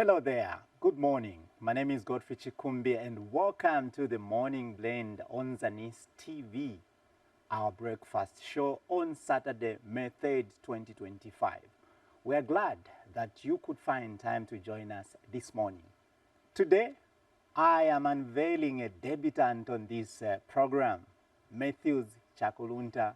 Hello there. Good morning. My name is Godfrey Chikumbi and welcome to the Morning Blend on Zanis TV, our breakfast show on Saturday, May 3rd, 2025. We are glad that you could find time to join us this morning. Today, I am unveiling a debutant on this program, Matthews Chakulunta,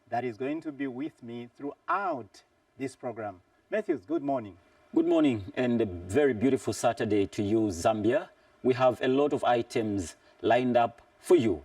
that is going to be with me throughout this program. Matthews, good morning. Good morning and a very beautiful Saturday to you, Zambia. We have a lot of items lined up for you.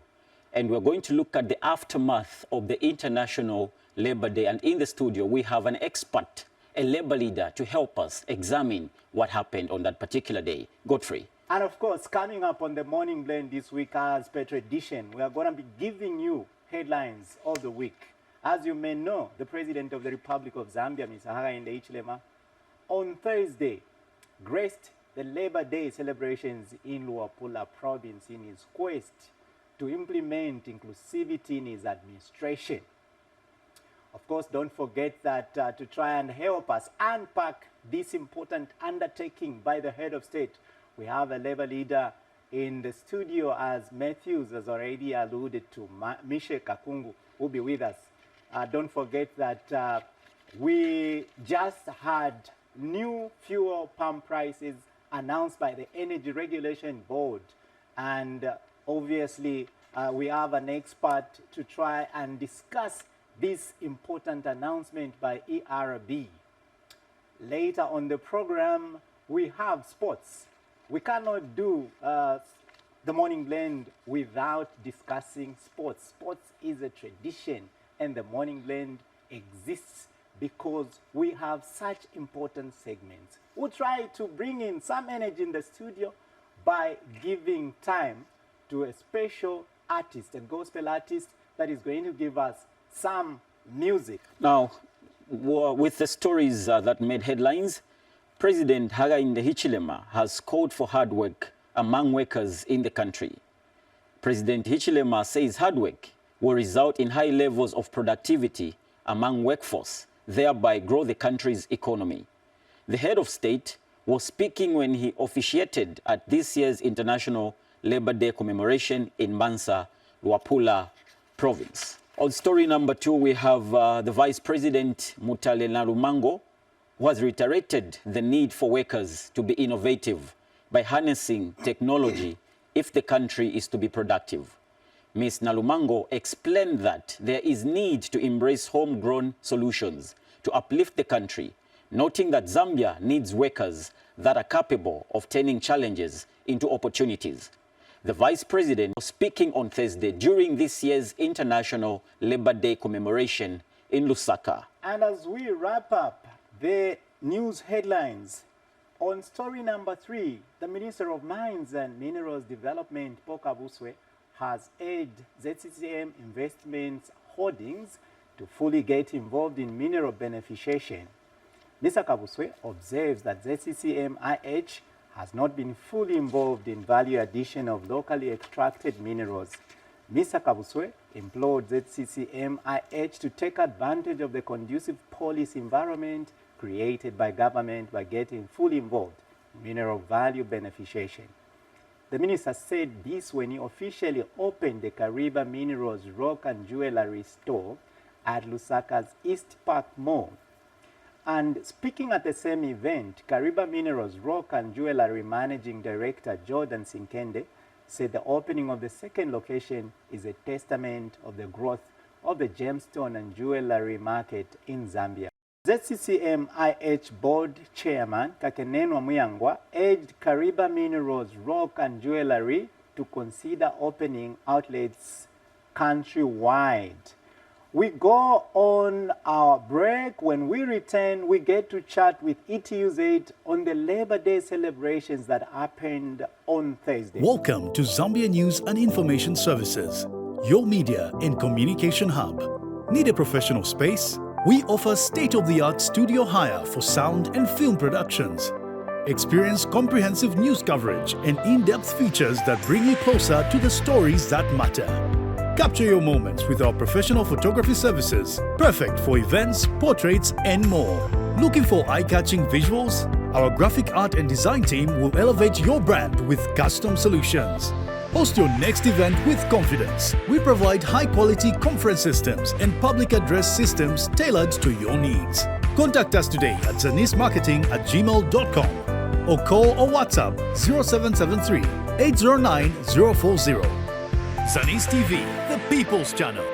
And we're going to look at the aftermath of the International Labor Day. And in the studio, we have an expert, a labor leader, to help us examine what happened on that particular day. Godfrey. And of course, coming up on the Morning Blend this week as per tradition, we are going to be giving you headlines of the week. As you may know, the President of the Republic of Zambia, Mr. Hakainde Hichilema, on Thursday, graced the Labor Day celebrations in Luapula province in his quest to implement inclusivity in his administration. Of course, don't forget that to try and help us unpack this important undertaking by the head of state, we have a labor leader in the studio, as Matthews has already alluded to. Mishe Kakungu will be with us. Don't forget that we just had new fuel pump prices announced by the Energy Regulation Board. And obviously, we have an expert to try and discuss this important announcement by ERB. Later on the program, we have sports. We cannot do the Morning Blend without discussing sports. Sports is a tradition, and the Morning Blend exists because we have such important segments. We'll try to bring in some energy in the studio by giving time to a special artist, a gospel artist, that is going to give us some music. Now, with the stories that made headlines, President Hakainde Hichilema has called for hard work among workers in the country. President Hichilema says hard work will result in high levels of productivity among workforce, thereby grow the country's economy. The head of state was speaking when he officiated at this year's International Labor Day commemoration in Mansa, Luapula province. On story number 2, we have the Vice President Mutale Nalumango, who has reiterated the need for workers to be innovative by harnessing technology if the country is to be productive. Ms. Nalumango explained that there is need to embrace homegrown solutions to uplift the country, noting that Zambia needs workers that are capable of turning challenges into opportunities. The Vice President was speaking on Thursday during this year's International Labor Day commemoration in Lusaka. And as we wrap up the news headlines, on story number 3, the Minister of Mines and Minerals Development, Paul Kabuswe, has urged ZCCM Investments Holdings to fully get involved in mineral beneficiation. Mr. Kabuswe observes that ZCCM IH has not been fully involved in value addition of locally extracted minerals. Mr. Kabuswe implored ZCCM IH to take advantage of the conducive policy environment created by government by getting fully involved in mineral value beneficiation. The minister said this when he officially opened the Kariba Minerals Rock and Jewelry store at Lusaka's East Park Mall. And speaking at the same event, Kariba Minerals Rock and Jewelry Managing Director Jordan Sinkende said the opening of the second location is a testament of the growth of the gemstone and jewelry market in Zambia. ZCCM IH Board Chairman Kakenenwa Muyangwa urged Kariba Minerals Rock and Jewelry to consider opening outlets countrywide. We go on our break. When we return, we get to chat with ETUZ on the Labor Day celebrations that happened on Thursday. Welcome to Zambia News and Information Services, your media and communication hub. Need a professional space? We offer state-of-the-art studio hire for sound and film productions. Experience comprehensive news coverage and in-depth features that bring you closer to the stories that matter. Capture your moments with our professional photography services, perfect for events, portraits, and more. Looking for eye-catching visuals? Our graphic art and design team will elevate your brand with custom solutions. Host your next event with confidence. We provide high-quality conference systems and public address systems tailored to your needs. Contact us today at zanismarketing@gmail.com or call or WhatsApp 0773 809 040. Zanis TV, the People's Channel.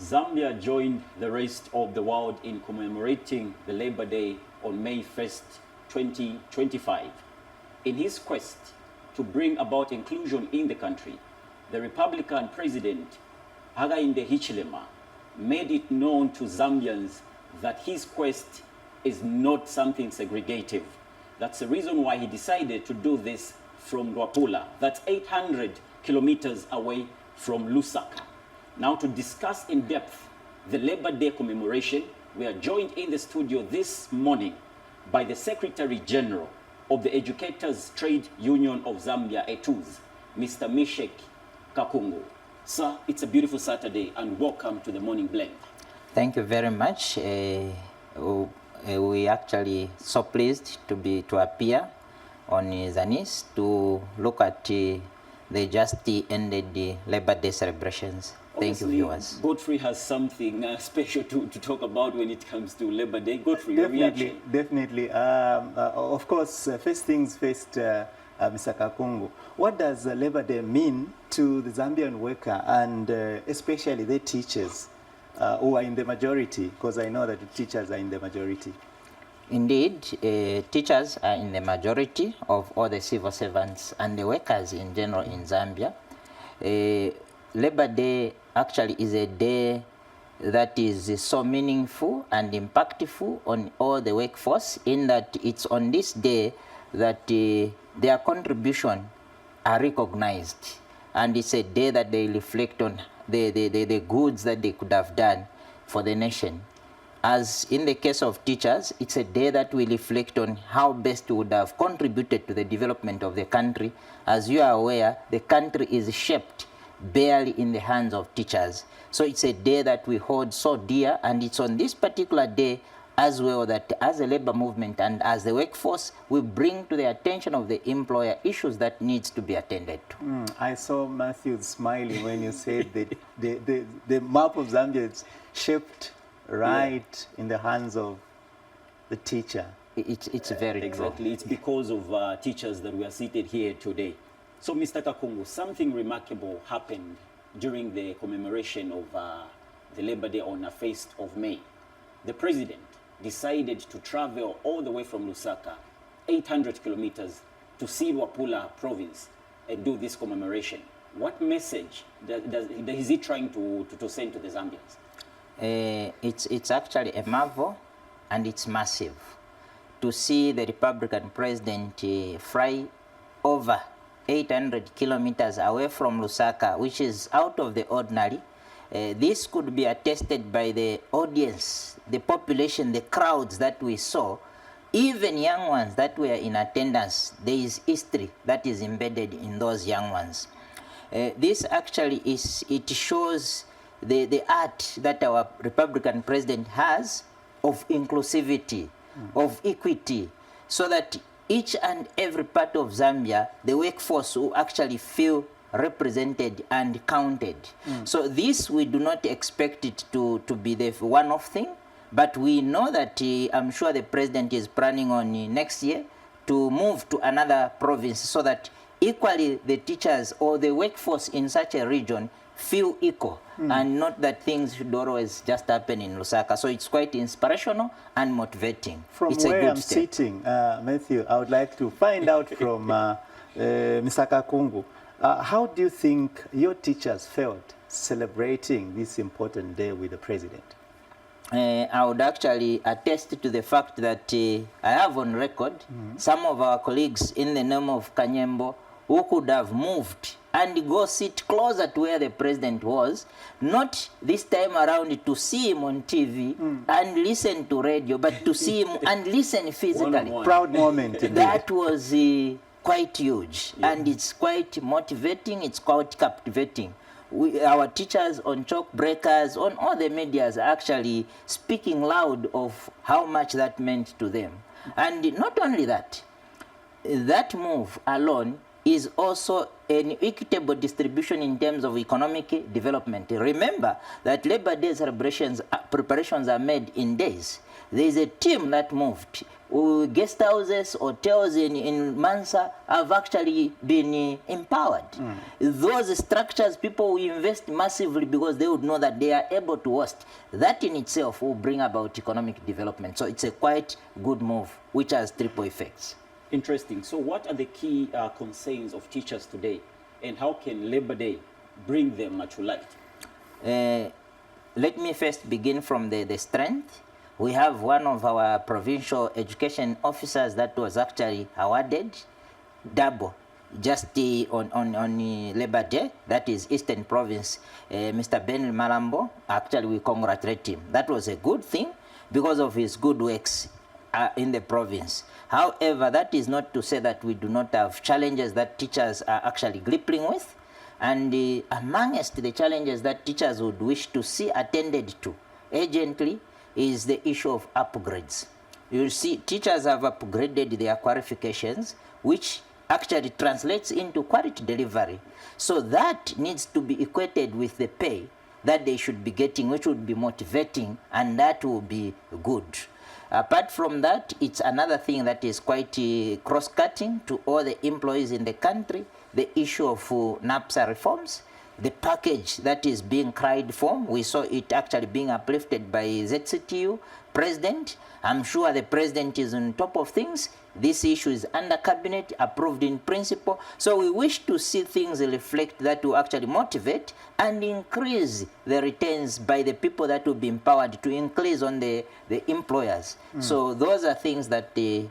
Zambia joined the rest of the world in commemorating the Labor Day on May 1st, 2025. In his quest to bring about inclusion in the country, the Republican President Hakainde Hichilema made it known to Zambians that his quest is not something segregative. That's the reason why he decided to do this from Luapula. That's 800 kilometers away from Lusaka. Now, to discuss in depth the Labor Day commemoration, we are joined in the studio this morning by the Secretary General of the Educators Trade Union of Zambia, ETUZ, Mr. Meshek Kakungu. Sir, it's a beautiful Saturday and welcome to the Morning Blend. Thank you very much. We actually so pleased to appear on Zanis to look at the just ended the Labor Day celebrations. Thank you, viewers. Godfrey has something special to talk about when it comes to Labor Day. Godfrey, Definitely. Of course, first things first, Mr. Kakungu. What does Labor Day mean to the Zambian worker and especially the teachers who are in the majority? Because I know that the teachers are in the majority. Indeed, teachers are in the majority of all the civil servants and the workers in general in Zambia. Labor Day actually is a day that is so meaningful and impactful on all the workforce, in that it's on this day that their contribution are recognized, and it's a day that they reflect on the goods that they could have done for the nation. As in the case of teachers, it's a day that we reflect on how best we would have contributed to the development of the country. As you are aware, the country is shaped barely in the hands of teachers. So it's a day that we hold so dear, and it's on this particular day as well that as a labor movement and as the workforce, we bring to the attention of the employer issues that needs to be attended to. I saw Matthew smiling when you said that the map of Zambia is shaped right in the hands of the teacher. It's very exactly. It's because of teachers that we are seated here today. So, Mr. Kakungu, something remarkable happened during the commemoration of the Labor Day on the 1st of May. The president decided to travel all the way from Lusaka, 800 kilometers, to Luapula province and do this commemoration. What message is he trying to send to the Zambians? It's actually a marvel, and it's massive to see the Republican president fly over 800 kilometers away from Lusaka, which is out of the ordinary. This could be attested by the audience, the population, the crowds that we saw, even young ones that were in attendance. There is history that is embedded in those young ones. This actually it shows the art that our Republican president has of inclusivity, of equity, so that each and every part of Zambia, the workforce will actually feel represented and counted. So this, we do not expect it to be the one-off thing, but we know that I'm sure the president is planning on next year to move to another province so that equally the teachers or the workforce in such a region feel equal, and not that things should always just happen in Lusaka. So it's quite inspirational and motivating. From it's where a good I'm step. sitting, Matthew, I would like to find out from Mr. Kakungu, how do you think your teachers felt celebrating this important day with the president? I would actually attest to the fact that I have on record some of our colleagues in the name of Kanyembo who could have moved and go sit closer to where the president was, not this time around to see him on TV and listen to radio, but to see him and listen physically. Proud moment. That was quite huge, and it's quite motivating, it's quite captivating. our teachers on chalk breakers, on all the medias are actually speaking loud of how much that meant to them. And not only that, that move alone is also an equitable distribution in terms of economic development. Remember that Labor Day celebrations, preparations are made in days. There is a team that moved. Guest houses, hotels in Mansa have actually been empowered. Those structures, people will invest massively because they would know that they are able to host. That in itself will bring about economic development. So it's a quite good move, which has triple effects. Interesting. So what are the key concerns of teachers today, and how can Labor Day bring them to light? Let me first begin from the strength. We have one of our provincial education officers that was actually awarded double just on Labor Day, that is Eastern Province, Mr. Ben Malambo. Actually, we congratulate him. That was a good thing because of his good works in the province. However, that is not to say that we do not have challenges that teachers are actually grappling with. And amongst the challenges that teachers would wish to see attended to urgently is the issue of upgrades. You see, teachers have upgraded their qualifications, which actually translates into quality delivery. So that needs to be equated with the pay that they should be getting, which would be motivating, and that will be good. Apart from that, it's another thing that is quite cross-cutting to all the employees in the country, the issue of NAPSA reforms, the package that is being cried for. We saw it actually being uplifted by ZCTU president. I'm sure the president is on top of things. This issue is under cabinet, approved in principle. So we wish to see things reflect that will actually motivate and increase the returns by the people that will be empowered to increase on the employers. So those are things that we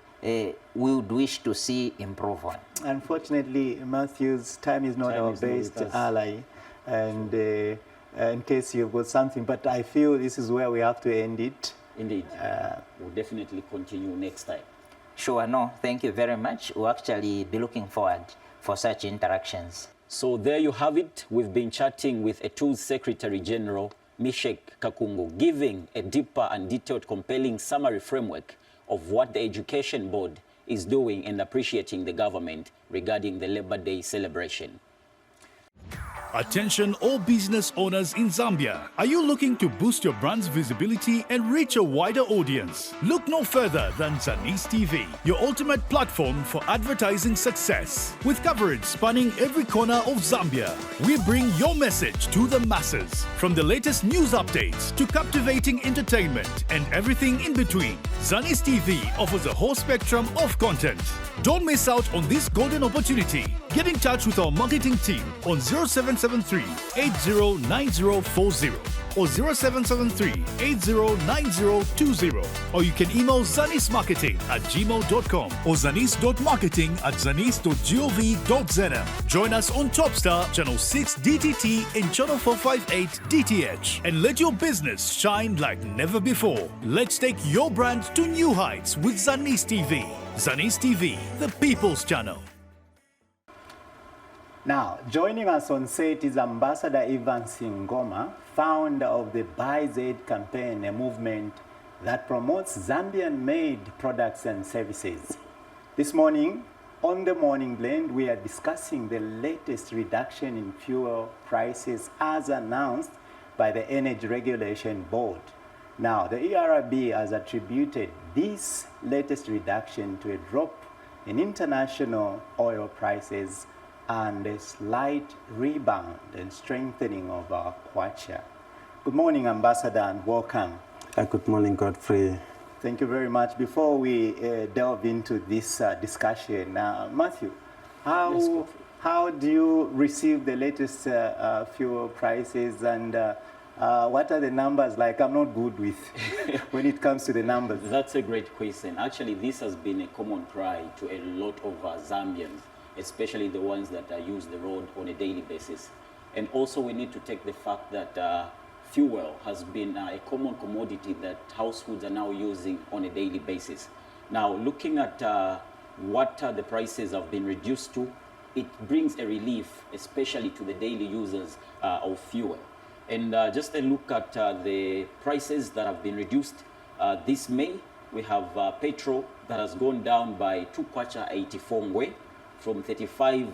would wish to see improve on. Unfortunately, Matthew's time is not our best ally. And in case you've got something, but I feel this is where we have to end it. Indeed. We'll definitely continue next time. Sure, no, thank you very much. We'll actually be looking forward for such interactions. So there you have it. We've been chatting with ETU's Secretary General, Meshach Kakungu, giving a deeper and detailed, compelling summary framework of what the Education Board is doing and appreciating the government regarding the Labor Day celebration. Attention all business owners in Zambia. Are you looking to boost your brand's visibility and reach a wider audience? Look no further than Zanise TV, your ultimate platform for advertising success. With coverage spanning every corner of Zambia, we bring your message to the masses. From the latest news updates to captivating entertainment and everything in between, Zanise TV offers a whole spectrum of content. Don't miss out on this golden opportunity. Get in touch with our marketing team on 0773 809040 or 0773 809020, or you can email zanismarketing@gmail.com or zanis.marketing@zanis.gov.za. Join us on Topstar Channel 6 DTT and Channel 458 DTH and let your business shine like never before. Let's take your brand to new heights with Zanise TV. Zanise TV, the people's channel. Now, joining us on set is Ambassador Evans Ngoma, founder of the Buy Z campaign, a movement that promotes Zambian-made products and services. This morning, on the Morning Blend, we are discussing the latest reduction in fuel prices as announced by the Energy Regulation Board. Now, the ERB has attributed this latest reduction to a drop in international oil prices and a slight rebound and strengthening of our kwacha. Good morning, Ambassador, and welcome. Good morning, Godfrey. Thank you very much. Before we delve into this discussion, Matthew, how do you receive the latest fuel prices, and what are the numbers like? I'm not good with when it comes to the numbers. That's a great question. Actually, this has been a common cry to a lot of Zambians, especially the ones that use the road on a daily basis. And also we need to take the fact that fuel has been a common commodity that households are now using on a daily basis. Now, looking at what the prices have been reduced to, it brings a relief, especially to the daily users of fuel. And just a look at the prices that have been reduced this May. We have petrol that has gone down by 2 kwacha 84 ngwe, from 35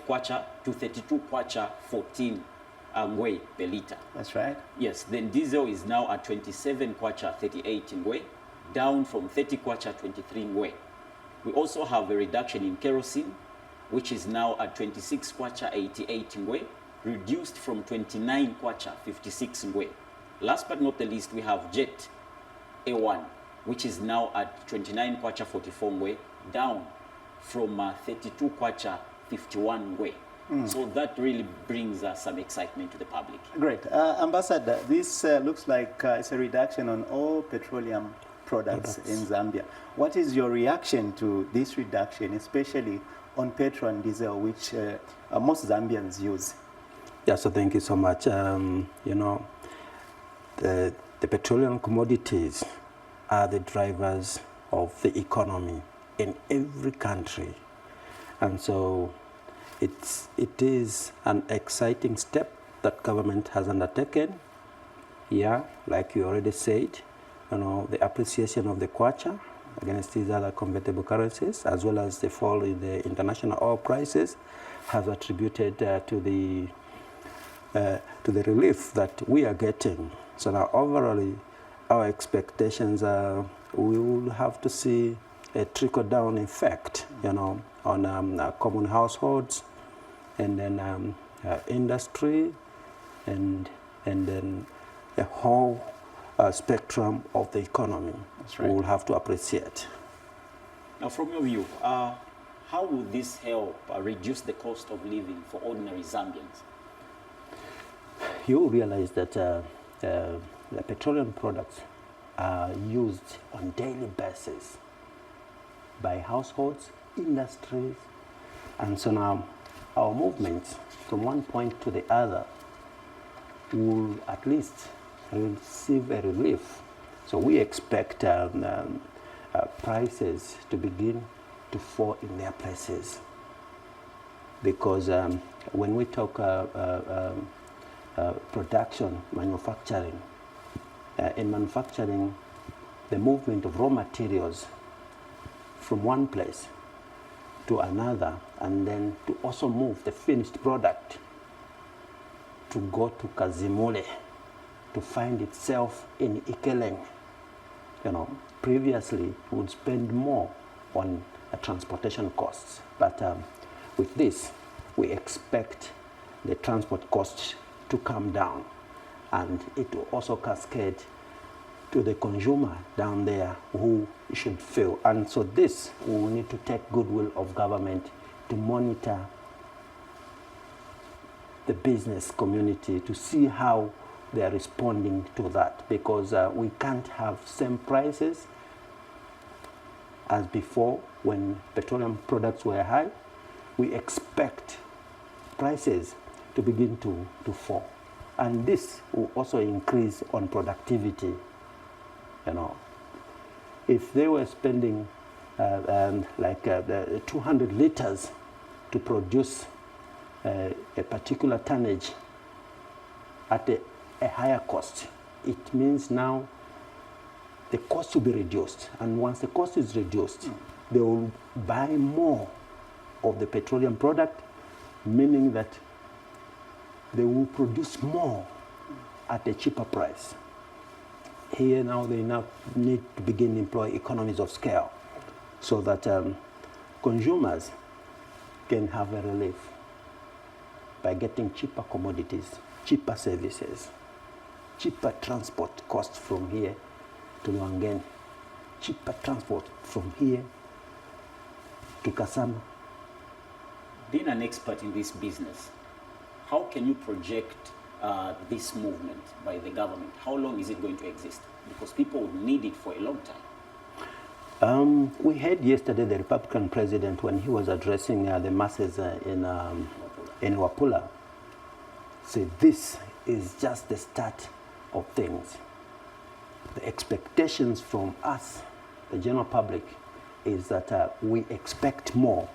kwacha to 32 kwacha 14 ngwe per liter. That's right. Yes, then diesel is now at 27 kwacha 38 ngwe, down from 30 kwacha 23 ngwe. We also have a reduction in kerosene, which is now at 26 kwacha 88 ngwe, reduced from 29 kwacha 56 ngwe. Last but not the least, we have jet A1, which is now at 29 kwacha 44 ngwe, down from 32 kwacha 51 ngwe. So that really brings some excitement to the public. Great. Ambassador, this looks like it's a reduction on all petroleum products in Zambia. What is your reaction to this reduction, especially on petrol and diesel, which most Zambians use? Yeah, so thank you so much. You know, the petroleum commodities are the drivers of the economy in every country. And so it is an exciting step that government has undertaken. Yeah, like you already said, you know, the appreciation of the kwacha against these other convertible currencies, as well as the fall in the international oil prices, has attributed to the relief that we are getting. So now overall, our expectations are we will have to see a trickle-down effect, you know, on common households, and then industry, and then a whole spectrum of the economy. That's right. We will have to appreciate. Now, from your view, how will this help reduce the cost of living for ordinary Zambians? You realize that the petroleum products are used on daily basis by households, industries, and so now our movements from one point to the other will at least receive a relief. So we expect prices to begin to fall in their places, because when we talk production, manufacturing, in manufacturing, the movement of raw materials from one place to another, and then to also move the finished product to go to Kazimule to find itself in Ikeleng. You know, previously we would spend more on transportation costs, but with this we expect the transport costs to come down, and it will also cascade to the consumer down there who should feel. And so this we will need to take goodwill of government to monitor the business community to see how they are responding to that, because we can't have same prices as before when petroleum products were high. We expect prices to begin to fall, and this will also increase on productivity. You know, if they were spending like 200 liters to produce a particular tonnage at a higher cost, it means now the cost will be reduced, and once the cost is reduced, they will buy more of the petroleum product, meaning that they will produce more at a cheaper price. Here now they now need to begin to employ economies of scale so that consumers can have a relief by getting cheaper commodities, cheaper services, cheaper transport costs from here to Lwangen, cheaper transport from here to Kasama. Being an expert in this business, how can you project this movement by the government? How long is it going to exist? Because people would need it for a long time. We heard yesterday the Republican president, when he was addressing the masses in Wapula, said this is just the start of things. The expectations from us, the general public, is that we expect more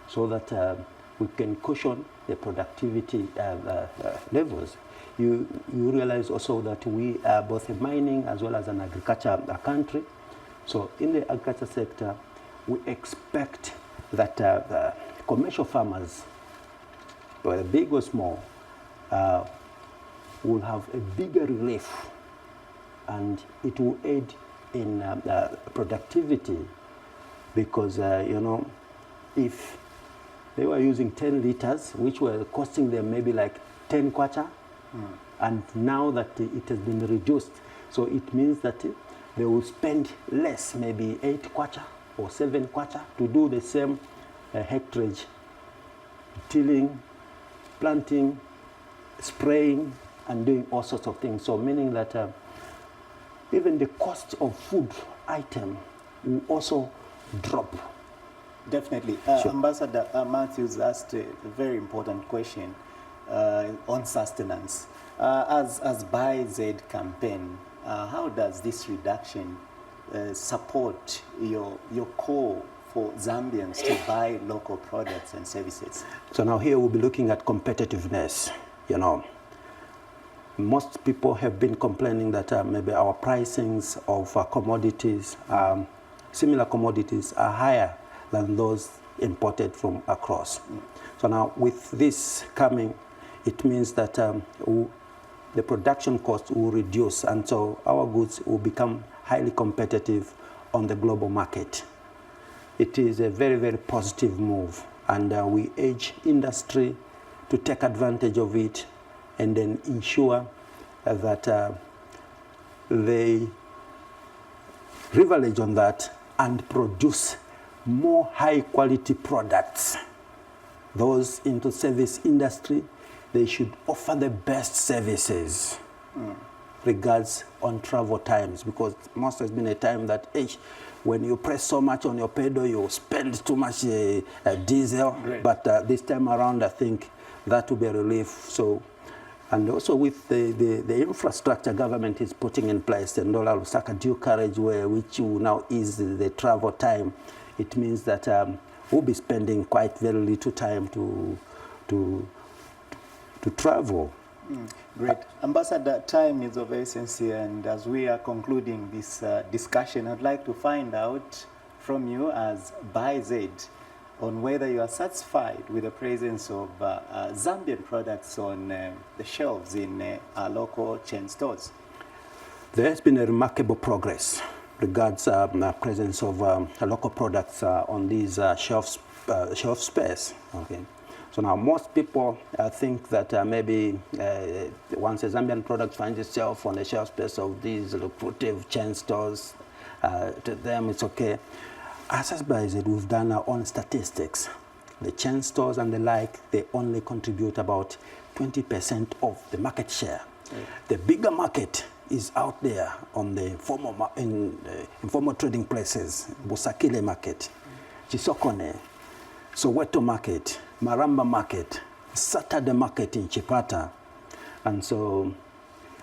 so that we can cushion the productivity levels. You realize also that we are both a mining as well as an agriculture country. So in the agriculture sector, we expect that the commercial farmers, whether big or small, will have a bigger relief, and it will aid in productivity, because you know, if they were using 10 liters, which were costing them maybe like 10 kwacha, and now that it has been reduced, so it means that they will spend less, maybe 8 kwacha or 7 kwacha, to do the same hectarage, tilling, planting, spraying, and doing all sorts of things. So meaning that even the cost of food item will also drop. Definitely. Sure. Ambassador Matthews asked a very important question on sustenance. As Buy Z campaign, how does this reduction support your call for Zambians to buy local products and services? So now here we'll be looking at competitiveness. You know, most people have been complaining that maybe our pricings of commodities, similar commodities, are higher than those imported from across. So now with this coming, it means that the production cost will reduce, and so our goods will become highly competitive on the global market. It is a very, very positive move, and we urge industry to take advantage of it and then ensure that they leverage on that and produce more high quality products. Those into service industry, they should offer the best services. Regards on travel times, because most has been a time that when you press so much on your pedal, you spend too much diesel. Great. But this time around, I think that will be a relief. So, and also with the infrastructure government is putting in place, the Ndola Lusaka dual carriageway, which will now ease the travel time, it means that we'll be spending quite very little time to travel. Great. Ambassador, time is of essence here, and as we are concluding this discussion, I'd like to find out from you as Buy Z on whether you are satisfied with the presence of Zambian products on the shelves in our local chain stores. There has been a remarkable progress regards the presence of local products on these shelf space. Okay. So now most people think that maybe once a Zambian product finds itself on the shelf space of these lucrative chain stores, to them it's okay. As Buy Z, we've done our own statistics. The chain stores and the like, they only contribute about 20% of the market share. The bigger market is out there on the informal trading places, Busakile market, Chisokone, Soweto market, Maramba market, Saturday market in Chipata. And so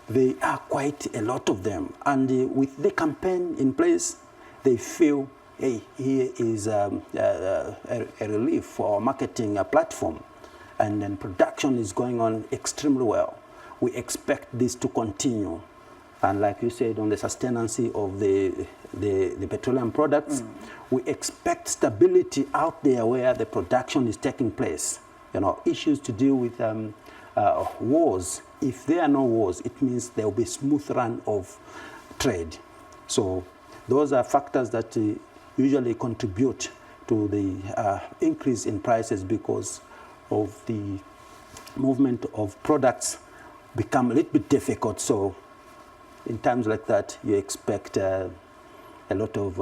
there are quite a lot of them. And with the campaign in place, they feel, hey, here is a relief for our marketing platform. And then production is going on extremely well. We expect this to continue. And like you said, on the sustainability of the petroleum products, we expect stability out there where the production is taking place. You know, issues to deal with wars. If there are no wars, it means there will be smooth run of trade. So those are factors that usually contribute to the increase in prices, because of the movement of products become a little bit difficult. So in times like that, you expect a lot of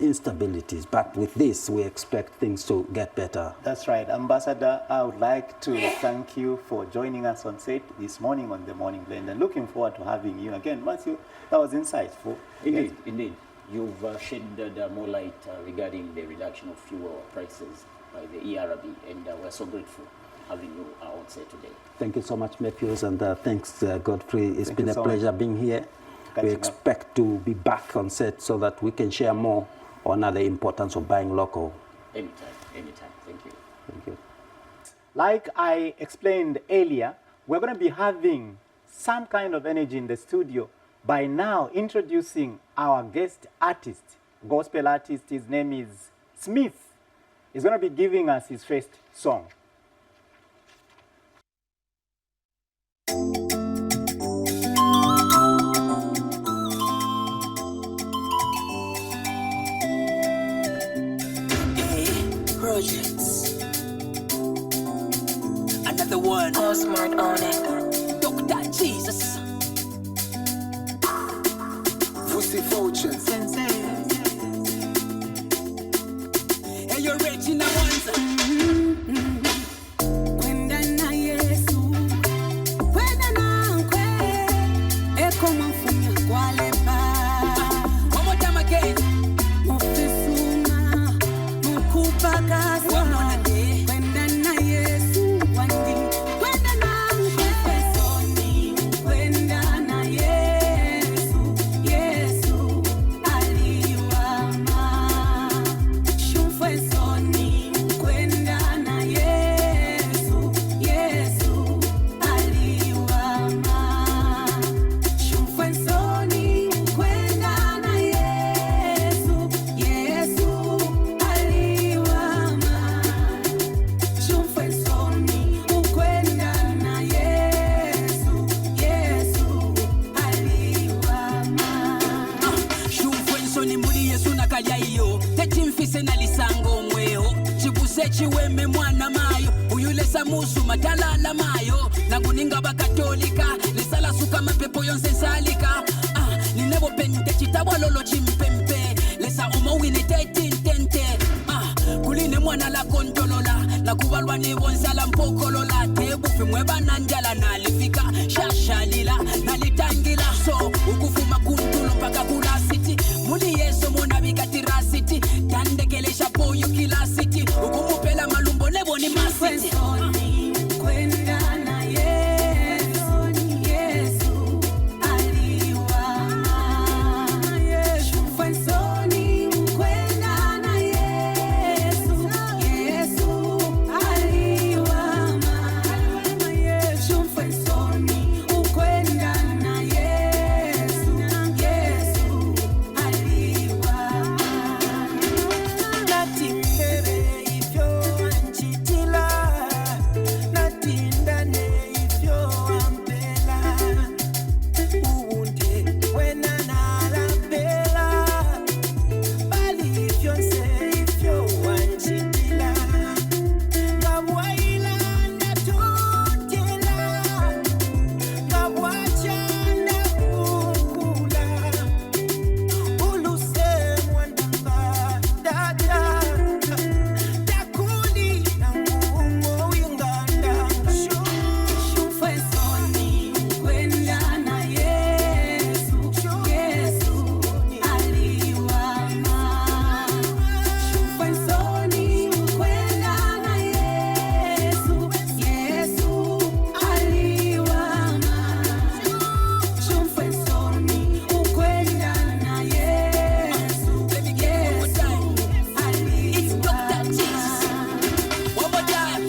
instabilities. But with this, we expect things to get better. That's right. Ambassador, I would like to thank you for joining us on set this morning on The Morning Blend, and looking forward to having you again. Matthew, that was insightful. Indeed, indeed. You've shed more light regarding the reduction of fuel prices by the ERB, and we're so grateful having you on set today. Thank you so much, Matthews, and thanks, Godfrey. It's Thank been you a so pleasure much. being here. Catching We up. expect to be back on set so that we can share more on the importance of buying local. Anytime. Anytime. Thank you. Thank you. Like I explained earlier, we're going to be having some kind of energy in the studio by now introducing our guest artist, gospel artist. His name is Smith. He's going to be giving us his first song. Projects. Another one. Go smart on it. Dr. Jesus. Pussy Fortune. Sensei. Hey, you're Regina Wanza. Kwenda na Yesu. Kwenda na nkwe. Eko mfunya kwa lepa. One more time again. Mufisuma. Mukupakasa. One more day. Kwenda na Yesu. Wandi. Kwenda na nkwe. Soni. Kwenda na Yesu. Yesu. Aliwama. Shumfwe soni. Kwenda na Yesu. Yesu. Aliwama. Shumfwe soni. Kwenda na Yesu. Yesu. Aliwama. Shumfwe soni. Ukwenda na Yesu. Yesu. Aliwama. Shumfwensoni muri Yesu nakaya iyo techimfise nalisango mweho chibuse chiweme mwana mayo uyulesa musu matalala mayo nakuninga bakatolika lisala suka mapepo yonse salika ninebo pente chitabwalolo chimpempe lesa umowine tetintente kuline mwana la kontolola nakubalwa nibonsala mpokolola tebufi mwebana njala nalifika shashalila nalitangila so ukufuma kuntulo mpaka kula city muli Yesu mona bikatira city tandekelesha poyo kila city ukumupela malumbo nebo ni masiti Soni. Kwenda na Yesu. Yesu. Aliwama. Shumfwe soni. Kwenda na Yesu. Yesu. Aliwama. Shumfwe soni. Ukwenda na Yesu. Yesu. Aliwama. Nati mbebe ifyo anchitila Nati ndane ifyo ampela Uunde wena nalapela Bali ifyo nse ifyo anchitila Ngabwaila natutila Ngabwacha nakukula Uluse mwandamba dada Takuli na ngumo winganda Shumfwe soni. Kwenda na Yesu. Yesu. Aliwama. Shumfwe soni. Kwenda na Yesu. Yesu. Aliwama. Shumfwe soni. Ukwenda na Yesu. Let me get it one more time. It's Dr. Jesus. One more time.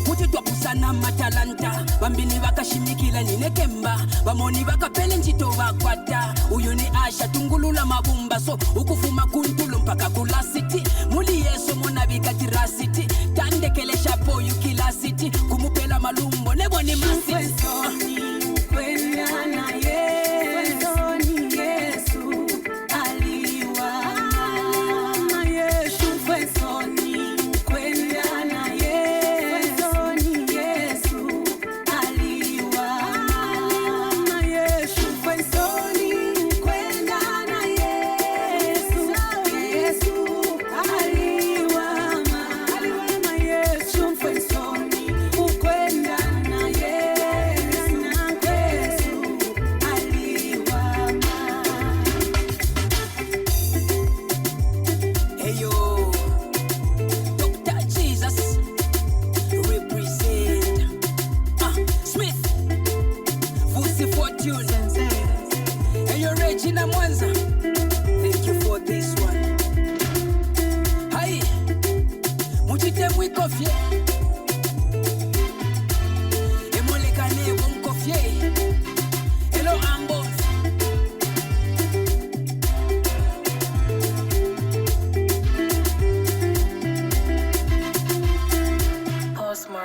Kuti twapusana matalanta bambini bakashimikila ninekemba bamoni bakapele ntchito bakwata uyu ni Asha tungulula mabumba so ukufuma kuntulo mpaka kula city muli Yesu mona bikatira city tandekelesha poyo kila city kumupela malumbo nebo ni masiti Kwenda na Yesu. Yesu. Aliwama. Shumfwe soni. Kwenda na Yesu. Yesu. Aliwama. Shumfwe soni. Kwenda na Yesu. Yesu. Aliwama. Shumfwe soni. Ukwenda na Yesu.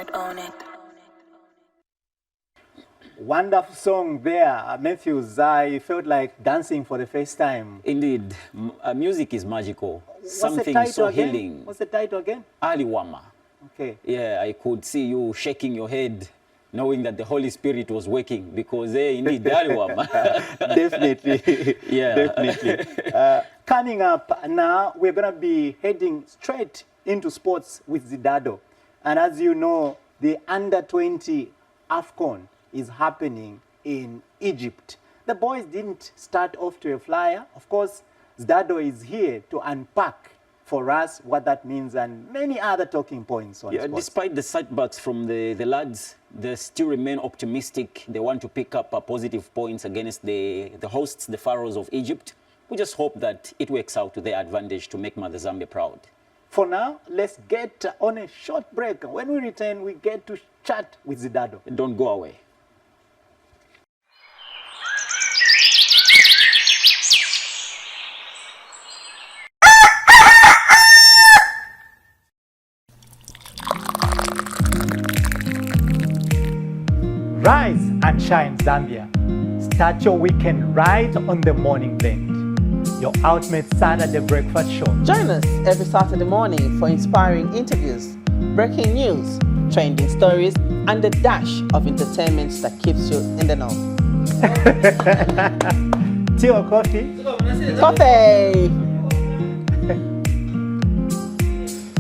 Smart on it. Wonderful song there, Matthews. I felt like dancing for the first time. Indeed, music is magical. What's the Something title so again? healing. What's the title again? Aliwama. Okay. Yeah, I could see you shaking your head, knowing that the Holy Spirit was working, because indeed, Aliwama. Definitely. Yeah. Definitely. Coming up now, we're going to be heading straight into sports with Zidado. And as you know, the under-20 AFCON is happening in Egypt. The boys didn't start off to a flyer. Of course, Zidado is here to unpack for us what that means and many other talking points on Yeah, sports. despite the setbacks from the lads, they still remain optimistic. They want to pick up positive points against the hosts, the Pharaohs of Egypt. We just hope that it works out to their advantage to make Mother Zambia proud. For now, let's get on a short break. When we return, we get to chat with Zidado. Don't go away. Rise and shine, Zambia. Start your weekend right on the Morning Blend, your ultimate Saturday breakfast show. Join us every Saturday morning for inspiring interviews, breaking news, trending stories, and the dash of entertainment that keeps you in the know. Tea or coffee? Coffee!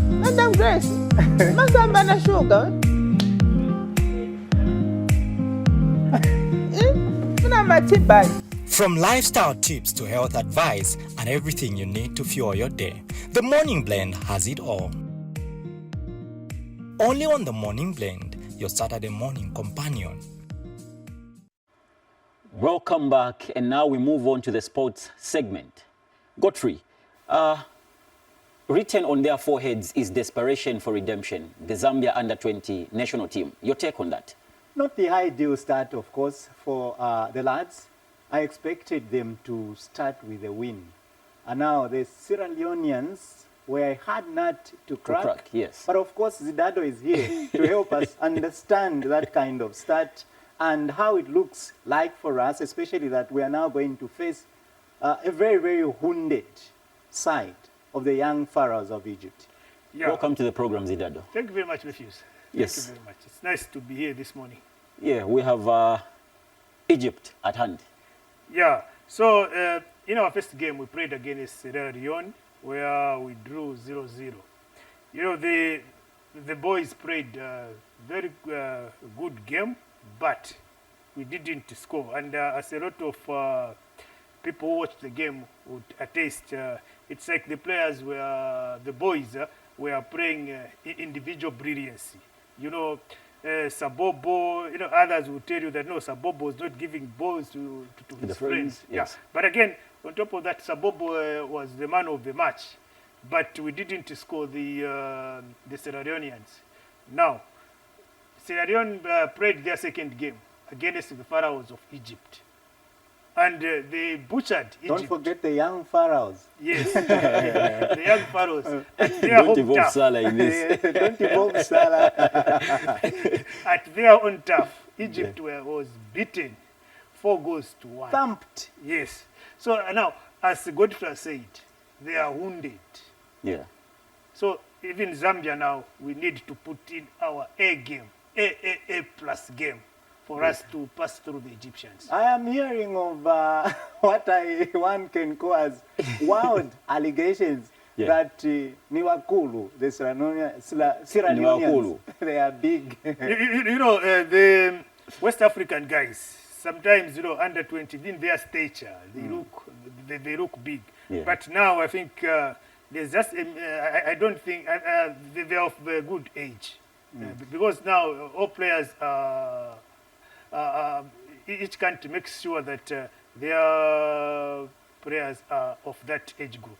Madam Grace, Masamba sugar. My tea bag. From lifestyle tips to health advice and everything you need to fuel your day, the Morning Blend has it all. Only on the Morning Blend, your Saturday morning companion. Welcome back, and now we move on to the sports segment. Godfrey, written on their foreheads is desperation for redemption, the Zambia under-20 national team. Your take on that? Not the ideal start, of course, for the lads. I expected them to start with a win. And now the Sierra Leoneans were a hard nut to crack. Yes. But of course, Zidado is here to help us understand that kind of start and how it looks like for us, especially that we are now going to face a very, very wounded side of the young pharaohs of Egypt. Yeah. Welcome to the program, Zidado. Thank you very much, Matthews. Yes. Thank you very much. It's nice to be here this morning. Yeah, we have Egypt at hand. Yeah. So in our first game, we played against Sierra Leone, where we drew 0-0. You know, the boys played a very good game, but we didn't score. And as a lot of people who watched the game would attest, it's like the players were, the boys were playing individual brilliancy. You know, Sabobo, you know, others will tell you that no, Sabobo is not giving balls to his friends. Yes. Yeah. But again, on top of that, Sabobo was the man of the match. But we didn't score the Sierra Leoneans. Now, Sierra Leone played their second game against the Pharaohs of Egypt. And they butchered Egypt. Don't forget the young pharaohs. Yes, the young pharaohs. At their Don't home involve turf. Salah in this. Don't involve Salah. At their own turf, Egypt was beaten 4-1. Thumped. Yes. So now, as Godfrey said, they are wounded. Yeah. So even Zambia now, we need to put in our A game, A plus game, for us to pass through the Egyptians. I am hearing of what one can call as wild allegations that Niwakulu, the Sierra Leoneans, they are big. you know, the West African guys, sometimes, you know, under 20, in their stature, they look big. Yeah. But now I think there's just, I don't think, they're of a good age. Because now all players each country makes sure that their players are of that age group.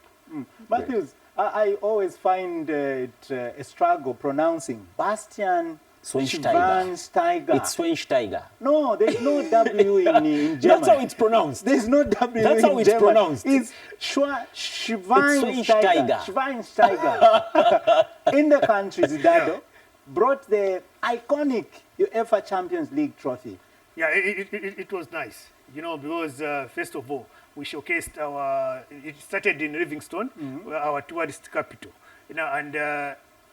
Matthews, I always find it a struggle pronouncing Bastian Schweinsteiger. It's Schweinsteiger. No, there's no W in German. That's how it's pronounced. There's no W That's in how it's German. pronounced. It's Schweinsteiger. Schweinsteiger. Schweinsteiger. In the country, Zidado, brought the iconic UEFA Champions League trophy. Yeah, it was nice, you know, because first of all, we showcased it started in Livingstone, our tourist capital, you know, and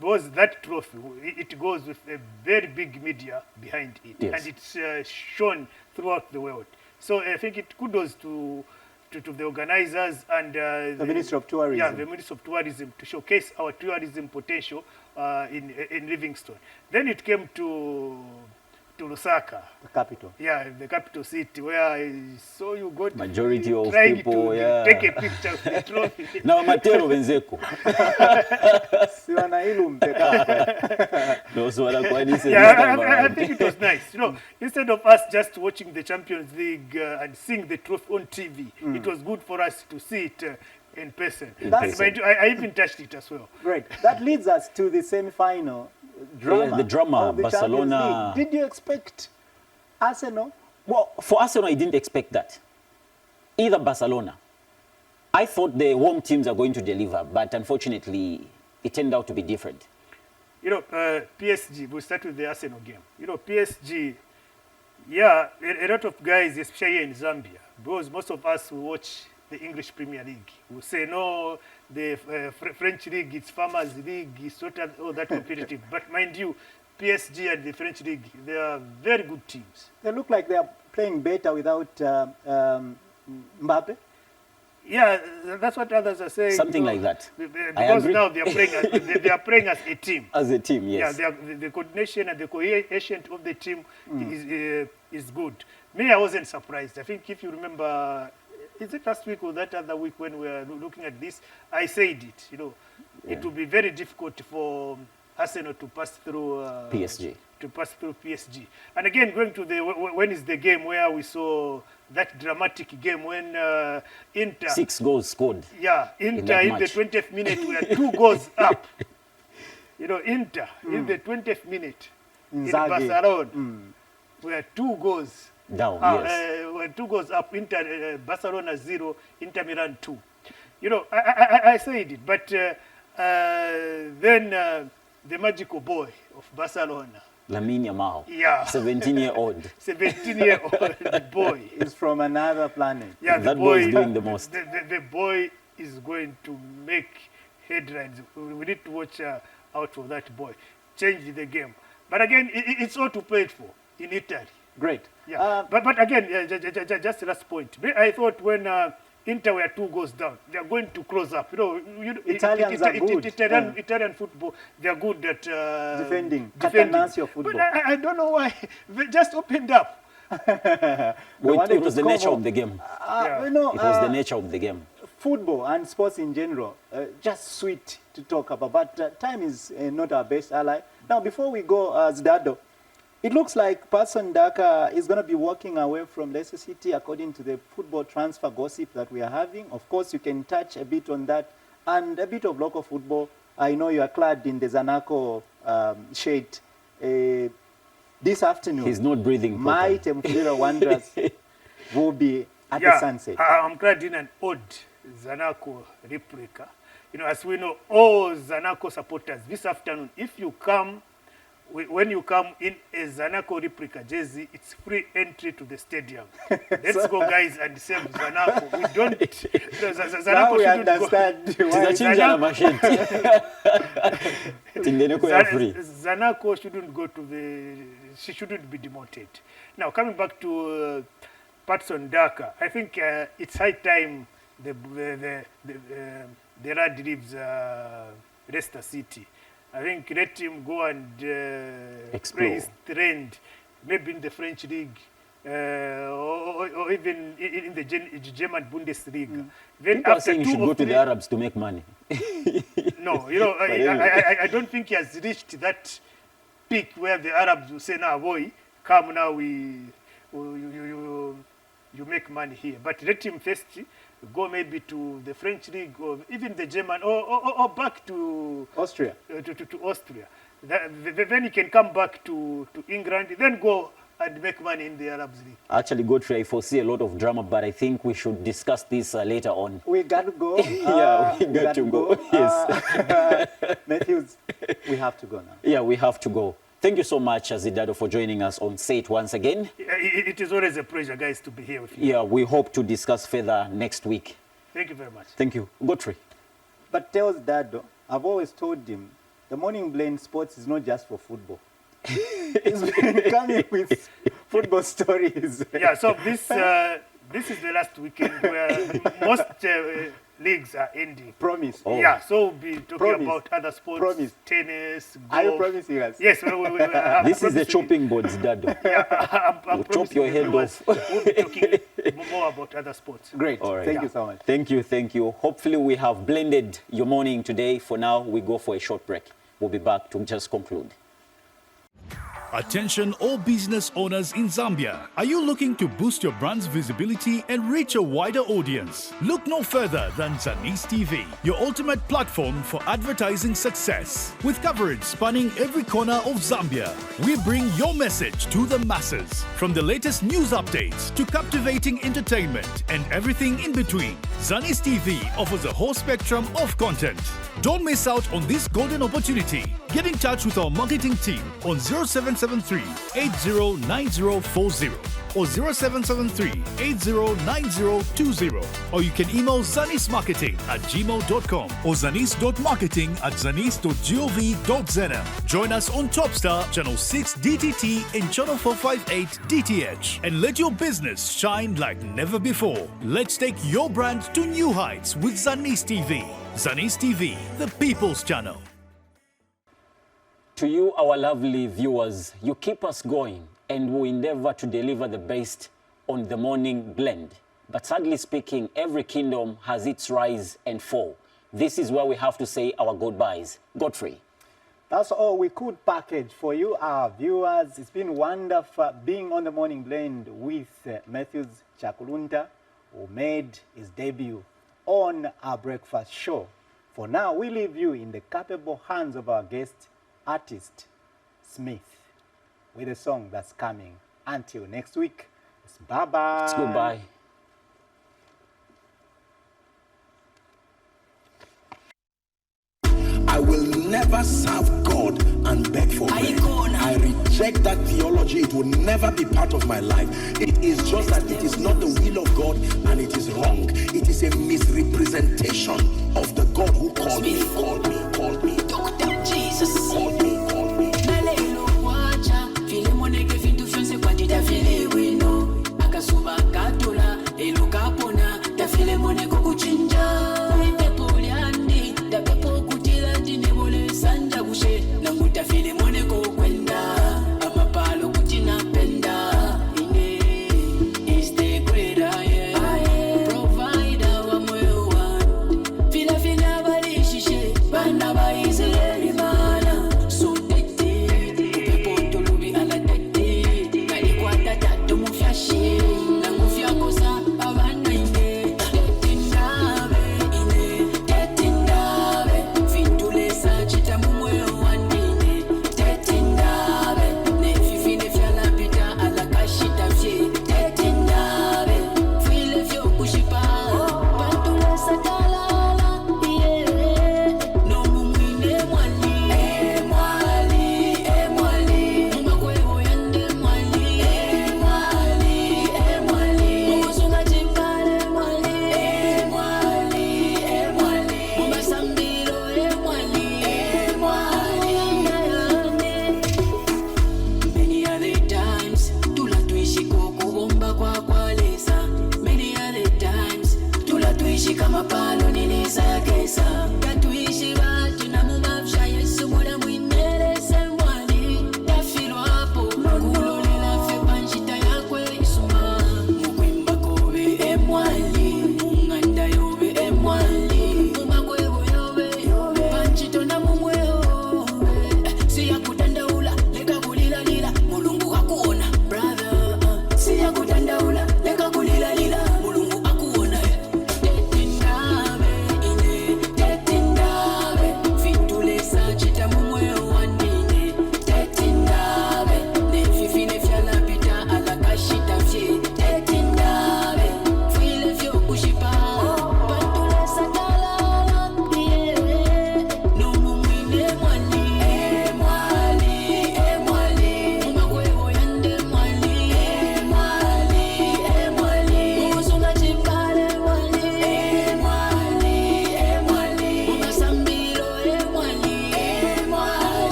because that trophy, it goes with a very big media behind it, Yes. and it's shown throughout the world. So I think it kudos to the organizers and The Ministry of Tourism. Yeah, the Ministry of Tourism to showcase our tourism potential in Livingstone. Then it came to Lusaka. The capital. Yeah, the capital city, where I saw you got Majority of trying people, to yeah. take a picture of the trophy. Na Matero wenzeko. Siwana ilumpe kaka. Those wanakwanisa Yeah, this time I around. think it was nice. You know, instead of us just watching the Champions League and seeing the trophy on TV, it was good for us to see it in person. That's- And I even touched it as well. Great. That leads us to the semi-final drama. Yeah, the drama, of the Champions Barcelona. League. Did you expect Arsenal? Well, for Arsenal, I didn't expect that. Either Barcelona. I thought the home teams are going to deliver, but unfortunately, it turned out to be different. You know, PSG, we'll start with the Arsenal game. You know, PSG, yeah, a lot of guys, especially here in Zambia, because most of us who watch the English Premier League will say, no, the French League, it's Farmers League, it's not all that competitive. But mind you, PSG and the French League, they are very good teams. They look like they are playing better without Mbappe. Yeah, that's what others are saying. Something you know, like that. I Because agree. now they are playing as, they are playing as a team. As a team, Yeah, yes. they are, the coordination and the cohesion of the team is good. Me, I wasn't surprised. I think if you remember, is it last week or that other week when we were looking at this, I said it, you know, it will be very difficult for Arsenal to pass through PSG. To pass through PSG. And again, going to the, when is the game where we saw that dramatic game when Inter... 6 goals scored. Yeah, Inter that in the match. 20th minute were 2 goals up. You know, Inter in the 20th minute in Inzaghi. Barcelona were 2 goes Down, yes. were 2 goals up. Inter Barcelona 0, Inter Milan 2. You know, I said it, but then the magical boy of Barcelona, Lamine Yamal. Yeah. 17-year-old. 17-year-old boy. Is from another planet. Yeah, That boy is doing the most. The boy is going to make headlines. We need to watch out for that boy. Change the game. But again, it's all to play for in Italy. Great. Yeah. But again, just the last point. I thought when Inter were 2 goals down, they are going to close up. You know, Italians are good. Italian football, they are good at Defending. Catenaccio football. But I don't know why. They just opened up. Well, it was the nature of the game. You know, It was the nature of the game. football and sports in general, just sweet to talk about, but time is not our best ally. Now, before we go, Zdado, it looks like Patson Daka is going to be walking away from Leicester City according to the football transfer gossip that we are having. Of course, you can touch a bit on that and a bit of local football. I know you are clad in the Zanaco shade. This afternoon, He's not breathing my properly. Temfulira Wanderers will be at the sunset. I'm glad in an odd Zanaco replica. You know, as we know, all Zanaco supporters this afternoon, if you come, when you come in a Zanaco replica jersey, it's free entry to the stadium. Let's go, guys, and save Zanaco. We don't. Zanaco Now we shouldn't understand why Tinachinja na masheti. Tindeneko ya free. Zanaco shouldn't go to the. She shouldn't be demoted. Now, coming back to Patson Daka, I think it's high time the lad leaves Leicester City. I think let him go and play his trend, maybe in the French league or even in the German Bundesliga. Then People are after saying you should go to the Arabs to make money. No, you know, I don't think he has reached that peak where the Arabs will say, "Now, boy, come now, you make money here." But let him first go maybe to the French league or even the German or back to Austria. To Austria. Then he can come back to England, then go and make money in the Arabs League. Actually, Godfrey, I foresee a lot of drama, but I think we should discuss this later on. We got to go. Yeah, we got to go. Yes. Matthews, we have to go now. Yeah, we have to go. Thank you so much, Azidado, for joining us on Say It once again. It is always a pleasure, guys, to be here with you. Yeah, we hope to discuss further next week. Thank you very much. Thank you. Godfrey. But tells Dado, I've always told him, the Morning Blend Sports is not just for football. He's been coming with football stories. Yeah, so this is the last weekend where most leagues are ending. Promise. Oh. Yeah, so we'll be talking Promise. about other sports, Promise. tennis, golf. Are you promising us? Yes. This is the chopping boards, Dado. I'm We'll chop your head promising off. We'll be talking more about other sports. Great. All right. Thank you so much. Thank you, thank you. Hopefully we have blended your morning today. For now, we go for a short break. We'll be back to just conclude. Attention all business owners in Zambia. Are you looking to boost your brand's visibility and reach a wider audience? Look no further than Zanis TV, your ultimate platform for advertising success. With coverage spanning every corner of Zambia, we bring your message to the masses. From the latest news updates to captivating entertainment and everything in between, Zanis TV offers a whole spectrum of content. Don't miss out on this golden opportunity. Get in touch with our marketing team on 0773 809040 or 0773 809020, or you can email zanismarketing@gmail.com or zanis.marketing@zanis.gov.zm. Join us on Topstar Channel 6 DTT and Channel 458 DTH and let your business shine like never before. Let's take your brand to new heights with Zanis TV. Zanis TV, the people's channel. To you, our lovely viewers, you keep us going and we endeavor to deliver the best on the Morning Blend. But sadly speaking, every kingdom has its rise and fall. This is where we have to say our goodbyes. Godfrey. That's all we could package for you, our viewers. It's been wonderful being on the Morning Blend with Matthews Chakulunta, who made his debut on our breakfast show. For now, we leave you in the capable hands of our guest artist, Smith, with a song that's coming. Until next week, it's bye-bye. It's goodbye. I will never serve God and beg for bread. I reject that theology. It will never be part of my life. It is just that it is not the will of God and it is wrong. It is a misrepresentation of the God who called me, called me, called me. Dr. Jesus. Called me, called me. Nalelo kwacha, file moneke fintu fyonse kwati tafile wino. Akasuba katula, elo kapona, tafile moneko kuchinja. Pepo liandi, tapepo kutila tinebole sanja kushe. Nangu tafile moneko kwenda, amapalo kutina penda. Ine, is the great I am. Provider wa moyo wangu. Fila fina balishishe, bana ba Israeli mana. So tete, upepo tolubi ala tete. Kalikwata tatu mufyashi, nangu fyakosa abana ine. Tete ndabe, ine, tete ndabe. Fintule sa chita mumweo wandine. Tete ndabe, nefifine fyalapita ala kashita fye. Tete ndabe, file fyo kushipa. Pantule sa talala, yeah. No mumwine mwali. Mwali. Mumakwebo yande mwali. Mwali. Mumusunga chikale mwali. Mumasambiro mwali. Many other times, tula tuishi kwa kubomba kwa kwalesa. Many other times, tula tuishi kama palo nilisa ya kesa. Katuishi bati na mumafsha Yesu mwana mwinerese mwali. Tafilo hapo, kulolela fe panjita yakwe isuma. Mukwimba kobe mwali, munganda yobe mwali. Mumakwebo yobe, panjito na mumweo. Siya kutandaula, leka kulilalila, mulungu akuona, brother. Siya kutandaula, leka kulilalila, mulungu akuona. Tete ndabe, ine, tete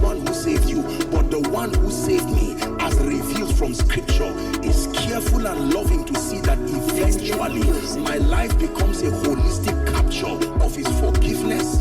one who saved you, but the one who saved me, as revealed from scripture, is careful and loving to see that eventually my life becomes a holistic capture of his forgiveness,